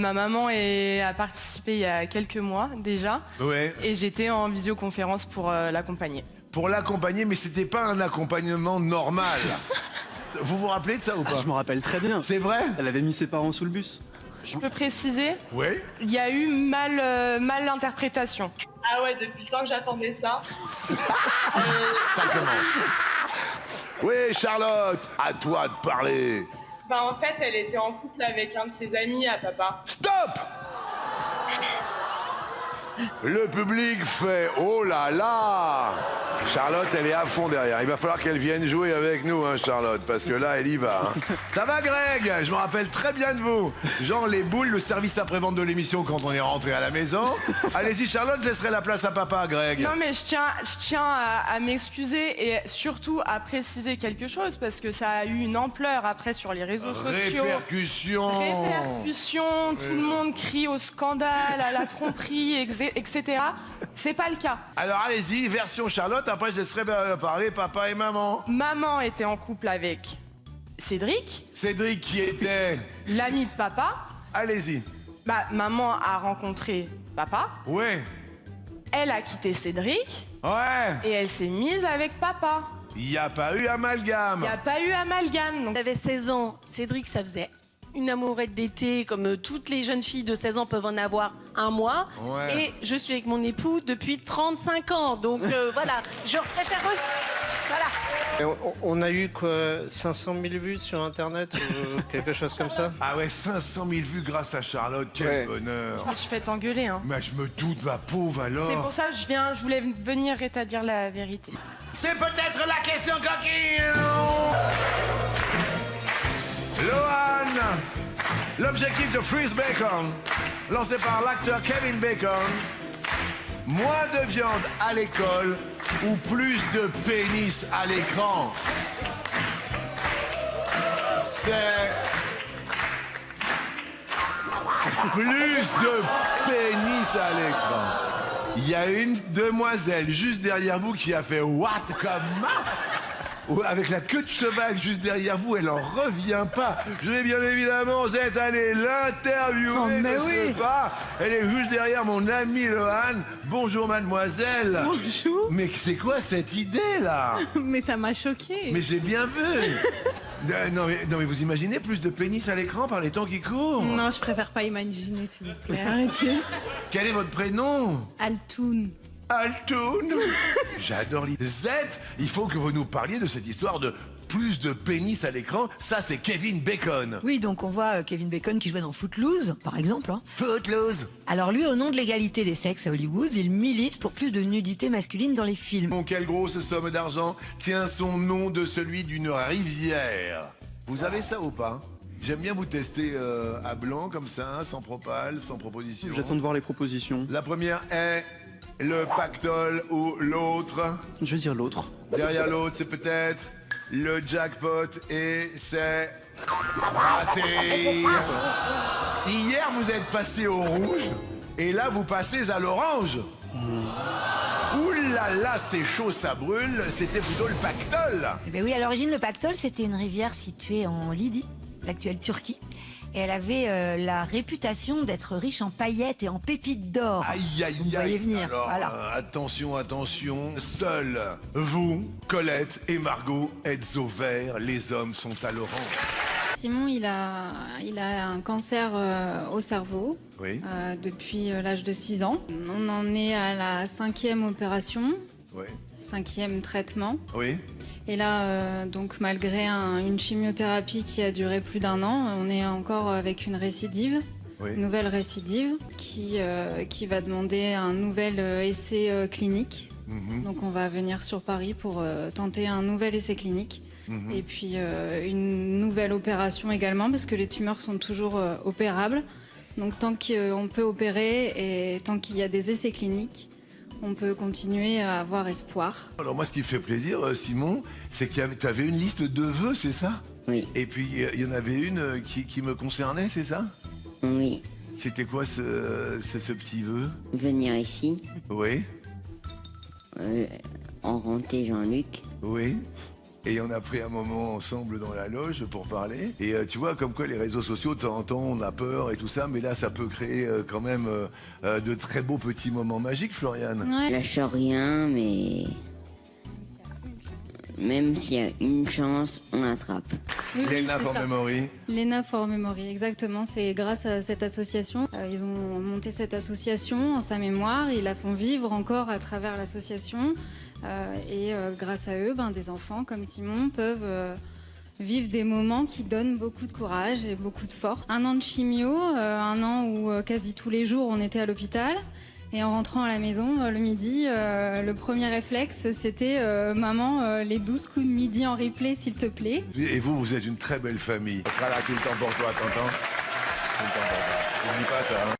Ma maman a participé il y a quelques mois déjà. Ouais. Et j'étais en visioconférence pour l'accompagner. Pour l'accompagner, mais c'était pas un accompagnement normal. Vous vous rappelez de ça ou pas? Je me rappelle très bien. C'est vrai? Elle avait mis ses parents sous le bus. Je peux préciser, Oui. il y a eu mal interprétation. Ah ouais, depuis le temps que j'attendais ça. Ça commence. Oui, Charlotte, à toi de parler. Bah en fait, elle était en couple avec un de ses amis à papa. Stop! Le public fait oh là là! Charlotte, elle est à fond derrière. Il va falloir qu'elle vienne jouer avec nous, hein, Charlotte, parce que là, elle y va. Hein. Ça va, Greg? Je me rappelle très bien de vous. Genre les boules, le service après-vente de l'émission quand on est rentré à la maison. Allez-y, Charlotte, je laisserai la place à papa, Greg. Non mais je tiens à m'excuser et surtout à préciser quelque chose parce que ça a eu une ampleur après sur les réseaux sociaux. Répercussions, tout le monde crie au scandale, à la tromperie, etc. C'est pas le cas. Alors allez-y, version Charlotte, après je laisserai parler papa et maman. Maman était en couple avec Cédric, Cédric qui était... l'ami de papa. Allez-y. Bah, maman a rencontré papa. Ouais. Elle a quitté Cédric Ouais. et elle s'est mise avec papa. Il n'y a pas eu amalgame. Il n'y a pas eu amalgame. Donc... J'avais 16 ans. Cédric, ça faisait une amourette d'été, comme toutes les jeunes filles de 16 ans peuvent en avoir un mois. Ouais. Et je suis avec mon époux depuis 35 ans. Donc voilà, je préfère aussi. Voilà. Et on a eu quoi, 500 000 vues sur Internet ou quelque chose comme ça? Ah ouais, 500 000 vues grâce à Charlotte, quel Ouais. bonheur. Je me suis fait engueuler. Hein. Mais je me doute, ma pauvre alors. C'est pour ça que je voulais venir rétablir la vérité. C'est peut-être la question coquille. Lohan, l'objectif de Freeze Bacon, lancé par l'acteur Kevin Bacon. Moins de viande à l'école ou plus de pénis à l'écran? C'est... Plus de pénis à l'écran. Il y a une demoiselle juste derrière vous qui a fait what comment? Avec la queue de cheval juste derrière vous, elle en revient pas. Je vais bien évidemment cette année l'interviewer de ce pas. Elle est juste derrière mon ami Lohan. Bonjour mademoiselle. Bonjour. Mais c'est quoi cette idée là? Mais ça m'a choqué. Mais j'ai bien vu. Non mais vous imaginez plus de pénis à l'écran par les temps qui courent? Non, je préfère pas imaginer, s'il vous plaît. Arrêtez. Quel est votre prénom? Altoun. Altoun. J'adore l'idée. Z, il faut que vous nous parliez de cette histoire de plus de pénis à l'écran. Ça, c'est Kevin Bacon. Oui, donc on voit Kevin Bacon qui jouait dans Footloose, par exemple. Hein. Footloose. Alors lui, au nom de l'égalité des sexes à Hollywood, il milite pour plus de nudité masculine dans les films. Bon, quelle grosse somme d'argent tient son nom de celui d'une rivière. Vous avez ça ou pas? J'aime bien vous tester à blanc, comme ça, sans propale, sans proposition. J'attends de voir les propositions. La première est le pactole ou l'autre. Je vais dire l'autre. Derrière l'autre, c'est peut-être le jackpot et c'est raté. Hier, vous êtes passé au rouge et là, vous passez à l'orange. Ouh là là, c'est chaud, ça brûle. C'était plutôt le pactole. Eh ben oui, à l'origine, le Pactole, c'était une rivière située en Lydie, l'actuelle Turquie. Et elle avait la réputation d'être riche en paillettes et en pépites d'or. Aïe, aïe, Vous me voyez aïe. venir, Alors, voilà. attention, attention. Seuls vous, Colette et Margot, êtes au vert. Les hommes sont à l'orange. Simon, il a un cancer au cerveau Oui, depuis l'âge de 6 ans. On en est à la 5e opération, oui, 5e traitement. oui. Et là, donc malgré une chimiothérapie qui a duré plus d'1 an, on est encore avec une récidive, Oui. une nouvelle récidive qui va demander un nouvel essai clinique. Donc on va venir sur Paris pour tenter un nouvel essai clinique. Et puis une nouvelle opération également parce que les tumeurs sont toujours opérables. Donc tant qu'on peut opérer et tant qu'il y a des essais cliniques, on peut continuer à avoir espoir. Alors moi, ce qui me fait plaisir, Simon, c'est que tu avais une liste de vœux, c'est ça? Oui. Et puis, il y en avait une qui me concernait, c'est ça? Oui. C'était quoi ce petit vœu? Venir ici, Oui, rencontrer Jean-Luc, oui. Et on a pris un moment ensemble dans la loge pour parler. Et tu vois, comme quoi les réseaux sociaux, de temps en temps, on a peur et tout ça, mais là, ça peut créer quand même de très beaux petits moments magiques, Floriane. Ouais. Lâche rien, mais même s'il y a une chance, on attrape. Oui, oui, Lena c'est for ça. Memory. Lena for Memory, exactement. C'est grâce à cette association. Ils ont monté cette association en sa mémoire. Ils la font vivre encore à travers l'association. Grâce à eux, des enfants comme Simon peuvent vivre des moments qui donnent beaucoup de courage et beaucoup de force. 1 an de chimio, 1 an où quasi tous les jours on était à l'hôpital. Et en rentrant à la maison le midi, le premier réflexe c'était maman, les 12 coups de midi en replay s'il te plaît. Et vous êtes une très belle famille. On sera là tout le temps pour toi, t'entends? Tout le temps pour toi. N'oublie pas ça, hein.